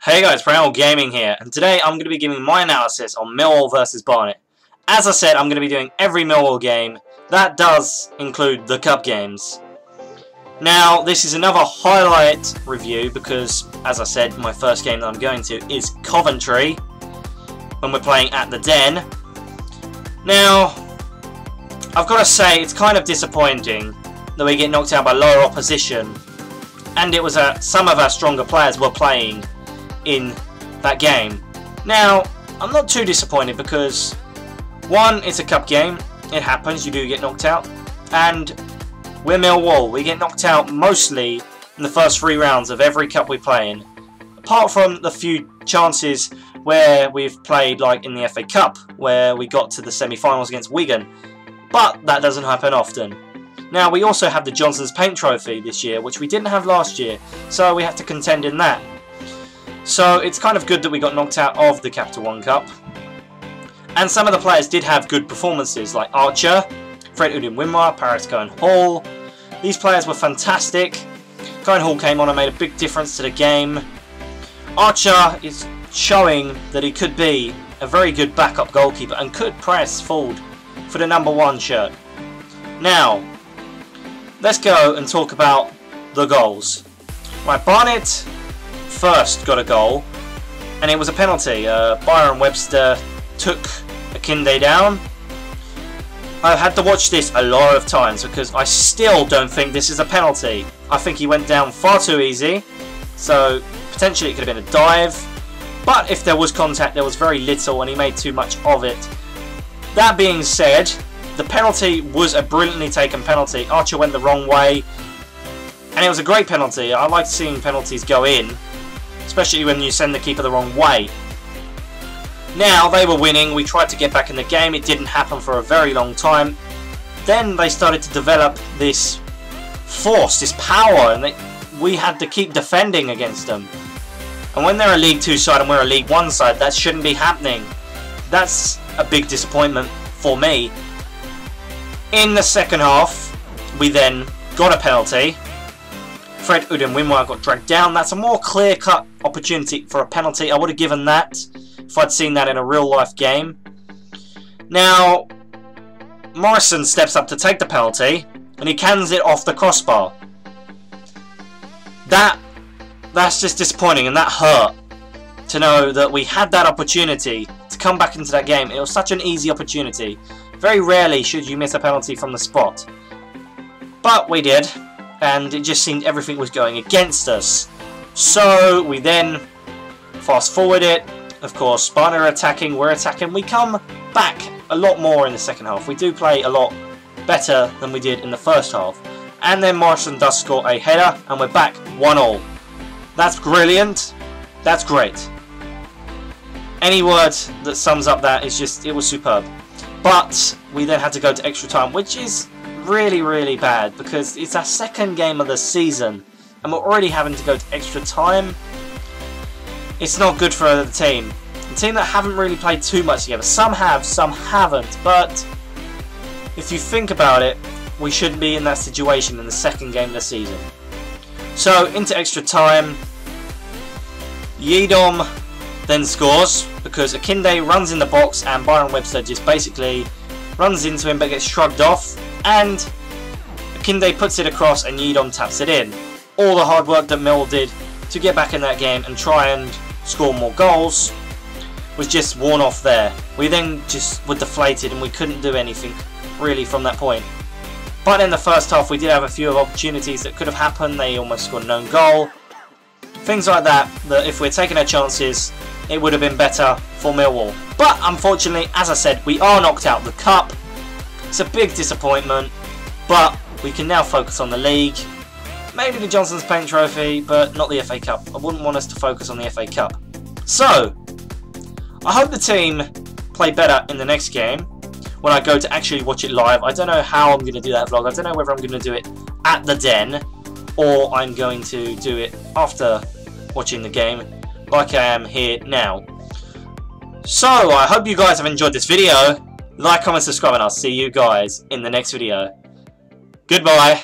Hey guys, Prangell Gaming here, and today I'm going to be giving my analysis on Millwall vs Barnet. As I said, I'm going to be doing every Millwall game. That does include the cup games. Now, this is another highlight review because, as I said, my first game that I'm going to is Coventry, when we're playing at the Den. Now, I've got to say, it's kind of disappointing that we get knocked out by lower opposition, and it was some of our stronger players were playing in that game. Now, I'm not too disappointed because, one, it's a cup game, it happens, you do get knocked out, and we're Millwall, we get knocked out mostly in the first 3 rounds of every cup we play in, apart from the few chances where we've played, like in the FA Cup, where we got to the semi-finals against Wigan, but that doesn't happen often. Now, we also have the Johnson's Paint Trophy this year, which we didn't have last year, so we have to contend in that. So it's kind of good that we got knocked out of the Capital One Cup. And some of the players did have good performances, like Archer, Fred Udin-Wimmer, Paris Cohen-Hall. These players were fantastic. Cohen-Hall came on and made a big difference to the game. Archer is showing that he could be a very good backup goalkeeper and could press forward for the #1 shirt. Now, let's go and talk about the goals. Right, Barnet first got a goal, and it was a penalty. Byron Webster took Akinde down. I've had to watch this a lot of times because I still don't think this is a penalty. I think he went down far too easy, so potentially it could have been a dive, but if there was contact, there was very little and he made too much of it. That being said, the penalty was a brilliantly taken penalty. Archer went the wrong way, and it was a great penalty. I like seeing penalties go in, especially when you send the keeper the wrong way. Now, they were winning, we tried to get back in the game, it didn't happen for a very long time. Then they started to develop this force, this power, and we had to keep defending against them. And when they're a League 2 side and we're a League 1 side, that shouldn't be happening. That's a big disappointment for me. In the second half, we then got a penalty. Fred Udin-Wimmer got dragged down. That's a more clear-cut opportunity for a penalty. I would have given that if I'd seen that in a real-life game. Now, Morrison steps up to take the penalty, and he cans it off the crossbar. That's just disappointing, and that hurt to know that we had that opportunity to come back into that game. It was such an easy opportunity. Very rarely should you miss a penalty from the spot. But we did. And it just seemed everything was going against us. So we then fast forward it. Of course, Barnet are attacking, we're attacking. We come back a lot more in the second half. We do play a lot better than we did in the first half. And then Morrison does score a header, and we're back 1-1. That's brilliant. That's great. Any word that sums up that is just, it was superb. But we then had to go to extra time, which is really bad because it's our second game of the season and we're already having to go to extra time. It's not good for the team. The team that haven't really played too much together. Some have, some haven't, but if you think about it, we shouldn't be in that situation in the second game of the season. So into extra time, Yedom then scores because Akinde runs in the box and Byron Webster just basically runs into him but gets shrugged off, and Akinde puts it across and Yedom taps it in. All the hard work that Millwall did to get back in that game and try and score more goals was just worn off there. We then just were deflated and we couldn't do anything really from that point. But in the first half we did have a few opportunities that could have happened. They almost scored an own goal. Things like that, that if we're taking our chances, it would have been better for Millwall. But unfortunately, as I said, we are knocked out of the cup. It's a big disappointment, but we can now focus on the league. Maybe the Johnson's Paint Trophy, but not the FA Cup. I wouldn't want us to focus on the FA Cup. So, I hope the team play better in the next game when I go to actually watch it live. I don't know how I'm going to do that vlog. I don't know whether I'm going to do it at the Den or I'm going to do it after watching the game like I am here now. So, I hope you guys have enjoyed this video. Like, comment, subscribe, and I'll see you guys in the next video. Goodbye.